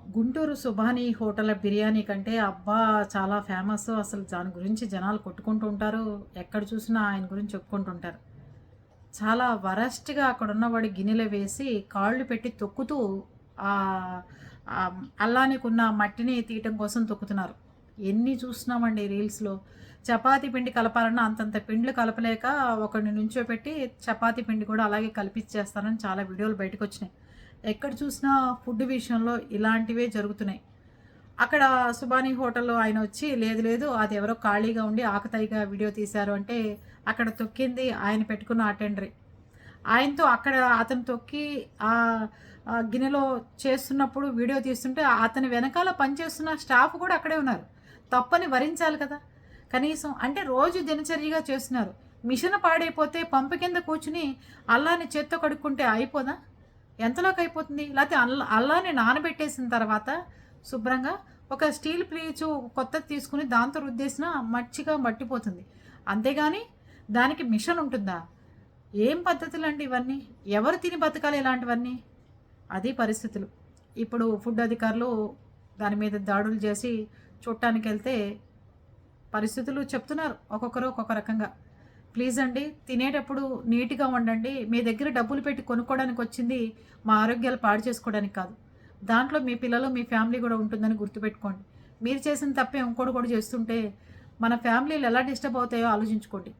Guntur Subhani hotel biryani కంటే అబ్బా! చాలా ఫేమస్. అసలు దాని గురించి జనాలు కొట్టుకుంటూ ఉంటారు. ఎక్కడ చూసినా ఆయన గురించి చెప్పుకుంటూ ఉంటారు. చాలా వరస్ట్‌గా అక్కడున్నవాడు గిన్నెలో వేసి కాళ్ళు పెట్టి తొక్కుతూ ఆహ్, అల్లానికున్న మట్టిని తీయటం కోసం తొక్కుతున్నారు. ఎన్ని చూస్తున్నామండి రీల్స్‌లో. చపాతీ పిండి కలపాలన్నా అంతంత పిండ్లు కలపలేక ఒకడిని నుంచోపెట్టి చపాతీ పిండి కూడా అలాగే కలిపిచ్చేస్తారని చాలా వీడియోలు బయటకొచ్చినాయి. ఎక్కడ చూసినా ఫుడ్ విషయంలో ఇలాంటివే జరుగుతున్నాయి. అక్కడ సుబానీ హోటల్‌లో ఆయనొచ్చి లేదు లేదు అది ఎవరో ఖాళీగా ఉండి ఆకతాయిగా వీడియో తీశారు అంటే అక్కడ తొక్కింది ఆయన పెట్టుకున్న అటెండరే. ఆయనతో అక్కడ అతను తొక్కి గిన్నెలో చేస్తున్నప్పుడు వీడియో తీస్తుంటే అతని వెనకాల పనిచేస్తున్న స్టాఫ్ కూడా అక్కడే ఉన్నారు. తప్పని వరించాలి కదా! కనీసం అంటే రోజు దినచర్యగా చేస్తున్నారు. మిషన్ పాడైపోతే పంపు కింద కూర్చుని అల్లాని చేత్తో కడుక్కుంటే అయిపోదా? ఎంతలోకి అయిపోతుంది? లేతే అల్లాని నానబెట్టేసిన తర్వాత శుభ్రంగా ఒక స్టీల్ ప్లేటు కొత్తది తీసుకొని దాంతో రుద్దేసినా మచ్చిగా మట్టిపోతుంది. అంతేగాని దానికి మిషన్ ఉంటుందా? ఏం పద్ధతులండి ఇవన్నీ? ఎవరు తిని బతకాలి ఇలాంటివన్నీ? అది పరిస్థితులు. ఇప్పుడు ఫుడ్ అధికారులు దాని మీద దాడులు చేసి చూడటానికెళ్తే పరిస్థితులు చెప్తున్నారు. ఒక్కొక్కరు ఒక్కొక్క రకంగా. ప్లీజ్ అండి తినేటప్పుడు నీట్‌గా వండండి. మీ దగ్గర డబ్బులు పెట్టి కొనుక్కోవడానికొచ్చింది మా ఆరోగ్యాలు పాడు చేసుకోవడానికి కాదు. దాంట్లో మీ పిల్లలు, మీ ఫ్యామిలీ గూడా ఉంటుందని గుర్తుపెట్టుకోండి. మీరు చేసిన తప్పే ఇంకోడు కూడా చేస్తుంటే మన ఫ్యామిలీలు ఎలా డిస్టర్బ్ అవుతాయో ఆలోచించుకోండి.